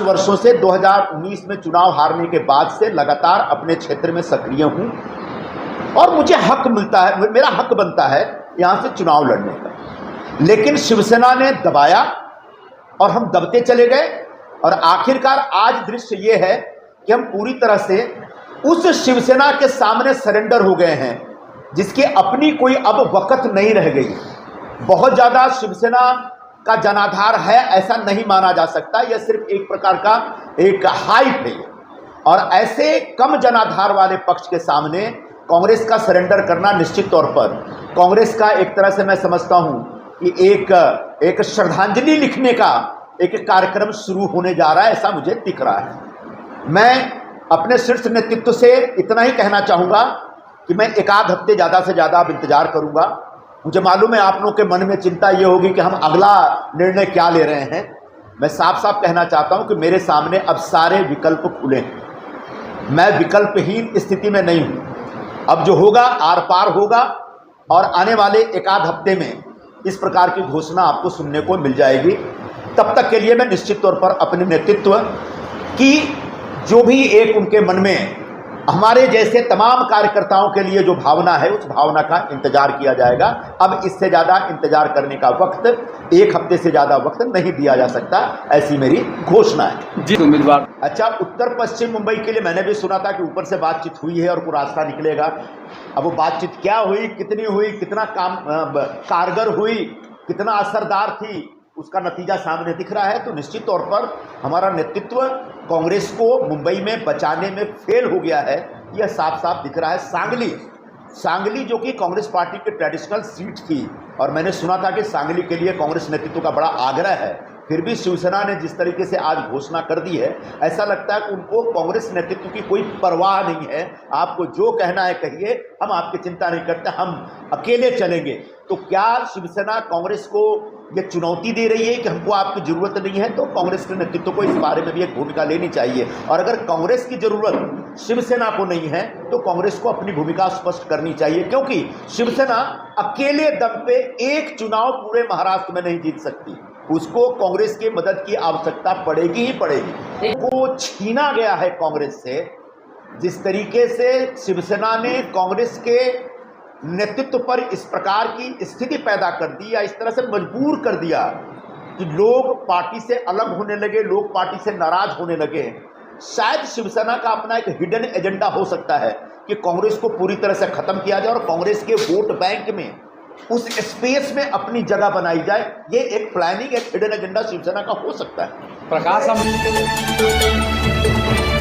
वर्षों से 2019 में चुनाव हारने के बाद से लगातार अपने क्षेत्र में सक्रिय हूं और मुझे हक मिलता है, मेरा हक बनता है यहां से चुनाव लड़ने का। लेकिन शिवसेना ने दबाया और हम दबते चले गए और आखिरकार आज दृश्य ये है कि हम पूरी तरह से उस शिवसेना के सामने सरेंडर हो गए हैं जिसकी अपनी कोई अब वक़्त नहीं रह गई। बहुत ज़्यादा शिवसेना का जनाधार है ऐसा नहीं माना जा सकता, यह सिर्फ एक प्रकार का एक हाइप है। और ऐसे कम जनाधार वाले पक्ष के सामने कांग्रेस का सरेंडर करना निश्चित तौर पर कांग्रेस का एक तरह से मैं समझता हूं कि एक श्रद्धांजलि लिखने का एक कार्यक्रम शुरू होने जा रहा है, ऐसा मुझे दिख रहा है। मैं अपने शीर्ष नेतृत्व से इतना ही कहना चाहूँगा कि मैं एक आध हफ्ते ज़्यादा से ज़्यादा अब इंतजार करूँगा। मुझे मालूम है आप लोगों के मन में चिंता ये होगी कि हम अगला निर्णय क्या ले रहे हैं। मैं साफ साफ कहना चाहता हूं कि मेरे सामने अब सारे विकल्प खुले हैं, मैं विकल्पहीन स्थिति में नहीं हूं। अब जो होगा आर पार होगा और आने वाले एक आध हफ्ते में इस प्रकार की घोषणा आपको सुनने को मिल जाएगी। तब तक के लिए मैं निश्चित तौर पर अपने नेतृत्व की जो भी एक उनके मन में हमारे जैसे तमाम कार्यकर्ताओं के लिए जो भावना है उस भावना का इंतजार किया जाएगा। अब इससे ज़्यादा इंतजार करने का वक्त, एक हफ्ते से ज़्यादा वक्त नहीं दिया जा सकता, ऐसी मेरी घोषणा है जी। उम्मीदवार अच्छा, उत्तर पश्चिम मुंबई के लिए मैंने भी सुना था कि ऊपर से बातचीत हुई है और कोई रास्ता निकलेगा। अब वो बातचीत क्या हुई, कितनी हुई, कितना कारगर हुई, कितना असरदार थी, उसका नतीजा सामने दिख रहा है। तो निश्चित तौर पर हमारा नेतृत्व कांग्रेस को मुंबई में बचाने में फेल हो गया है, यह साफ साफ दिख रहा है। सांगली जो कि कांग्रेस पार्टी की ट्रेडिशनल सीट थी और मैंने सुना था कि सांगली के लिए कांग्रेस नेतृत्व का बड़ा आग्रह है, फिर भी शिवसेना ने जिस तरीके से आज घोषणा कर दी है, ऐसा लगता है कि उनको कांग्रेस नेतृत्व की कोई परवाह नहीं है। आपको जो कहना है कहिए, हम आपकी चिंता नहीं करते, हम अकेले चलेंगे। तो क्या शिवसेना कांग्रेस को ये चुनौती दे रही है कि हमको आपकी ज़रूरत नहीं है? तो कांग्रेस के नेतृत्व को इस बारे में भी एक भूमिका लेनी चाहिए। और अगर कांग्रेस की ज़रूरत शिवसेना को नहीं है तो कांग्रेस को अपनी भूमिका स्पष्ट करनी चाहिए, क्योंकि शिवसेना अकेले दम पे एक चुनाव पूरे महाराष्ट्र में नहीं जीत सकती, उसको कांग्रेस की मदद की आवश्यकता पड़ेगी ही पड़ेगी। को छीना गया है कांग्रेस से, जिस तरीके से शिवसेना ने कांग्रेस के नेतृत्व पर इस प्रकार की स्थिति पैदा कर दी या इस तरह से मजबूर कर दिया कि लोग पार्टी से अलग होने लगे, लोग पार्टी से नाराज होने लगे। शायद शिवसेना का अपना एक हिडन एजेंडा हो सकता है कि कांग्रेस को पूरी तरह से खत्म किया जाए और कांग्रेस के वोट बैंक में, उस स्पेस में अपनी जगह बनाई जाए। ये एक प्लानिंग, एक हिडन एजेंडा शिवसेना का हो सकता है। प्रकाश